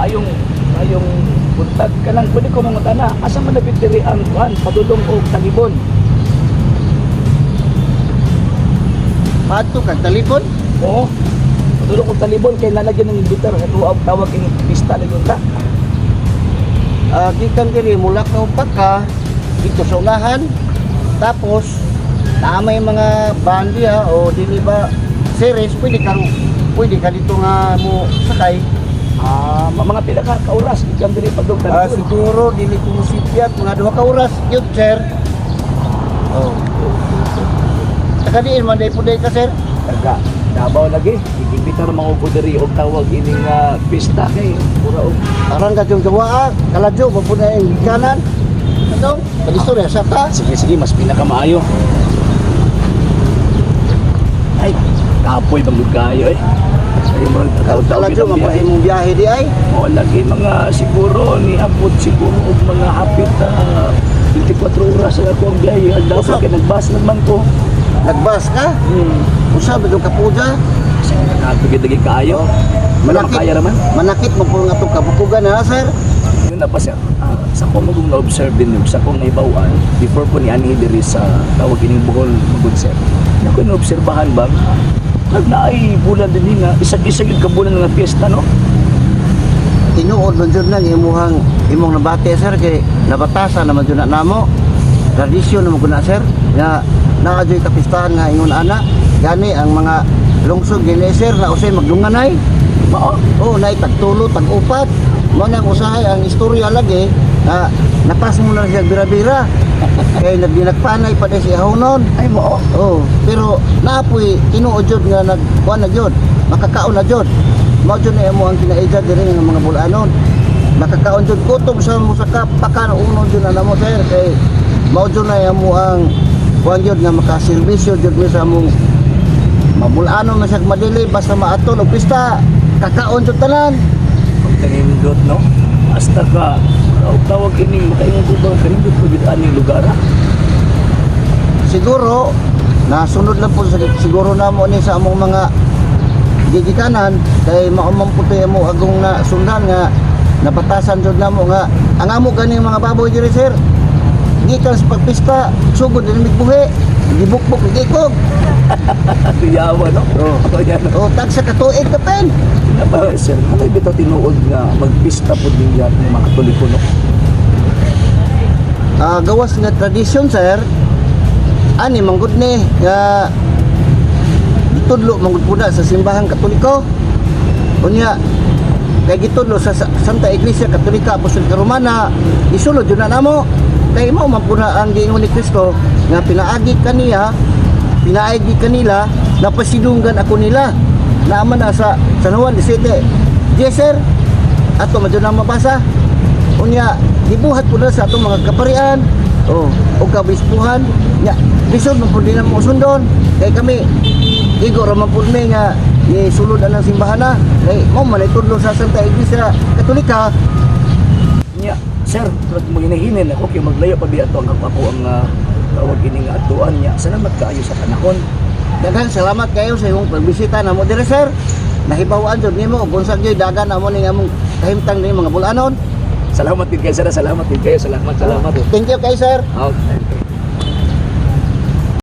maayong buntag ka lang. Pwede ko mangutana, asa man nabitiri ang kuhan, padulong o talibon? Pato kag talipon. Oo. Padulong o talibon, kay lalagyan ng bitter, at tawag yung pista na yun ta. Gikan diri mula ka upat ka dito sa unahan. Tapos may mga bandiya o dili ba series pwede ka dito nga mo sakay. Mga pila ka kauras, ikan diri padulong talibon. Siguro dili ko musipyat mga 2 ka oras yun sir. Oh. Takadiin man day puday ka sir. Taga Davao lagi, igibitar mga upo diri og tawag ining pista kay pura og Arang ka yung gawa kaladyo mapunay ang kanan. Ano? Pag-istorya sa ta. sige, mas pinakamaayo. Ay, kapoy bangod kayo eh. Ay, mga Kaladyo mapunay mong biyahe di ay. O lagi mga siguro ni abot siguro og mga hapit 24 oras ang ako ang biyahe. Ang dapat Usap. kay nagbas naman ko. Nagbas ka? Usab itong kapuja. Nakatugid-tugid kaayo. Wala makaya naman. Manakit mo po nga itong kabukugan ha sir. Yun na pa sir. Sa ko magong na-observe din yung sa kong naibawaan before po ni Ani diri sa tawag ining Bohol magod sir. Ako na-obserbahan ba? Nagnaay bulan din nga isag-isag yung kabulan nga piyesta no? Tinuod man dyan lang imong nabate sir kay nabatasan naman dyan na namo. Tradisyon naman ko na sir nga nakadyo'y kapistahan nga ingon ana. Gani ang mga lungsod gini sir na usay magdunganay. Oo, naay tagtulo, tag-upat. Mo nang usahay ang istorya lagi na napas mo na siya bira-bira. Kay nagpanay pa si Ahonon. Ay mo. Oh, pero naapoy tinuod jud nga nagkuan na jud, makakaon na jud. Mao jud na mo ang kinaedad diri nga mga bulanon. Makakaon jud kutob sa mo sa kapakan uno jud na mo sir kay mao jud na mo ang kuan jud nga makaserbisyo jud mi sa among mabulanon man sa madili basta maaton og pista kakaon jud tanan. Kanindot no? Hasta ka tawag ining makaingon ko ba kanindot ko gid aning lugar. Siguro nasunod lang po siguro namo ni sa among mga gigikanan kay maumam puti mo agong na sundan nga napatasan jud namo nga ang amo ganing mga baboy diri sir gikan sa pagpista sugod din migbuhi gibukbok gikog. Tuyawa no? Oh. Yan. O tag sa katuig ka pen. Napa sir, ano bitaw tinuod nga magpista po din yan ng mga Katoliko no? Gawas nga tradisyon sir ani manggod ni nga gitudlo manggod puda sa simbahang Katoliko unya kay gitudlo sa Santa Iglesia Katolika Apostolika Romana isulod yun na namo kay mao man puna ang giingon ni Kristo nga pinaagi kanila napasidunggan ako nila naaman na sa San Juan 17 sir ato madyo na mabasa unya gibuhat po na sa atong mga kaparian o kabispuhan nya lisod man po din ang sundon kay kami igo raman po mi nga isulod ang simbahan na kay mo man itudlo sa Santa Iglesia Katolika Nya, sir, pag mo hinahinin ako kay maglayo pa diya ang ako ang tawag ining atuan niya. Salamat kaayo sa panahon. daghang salamat kayo sa imong pagbisita namo dire sir nahibawaan jud nimo kung unsang gyud dagan namo ning among kahimtang ni mga bulanon. Salamat din kayo sir, salamat din kayo. Salamat. Thank you kay sir. Okay.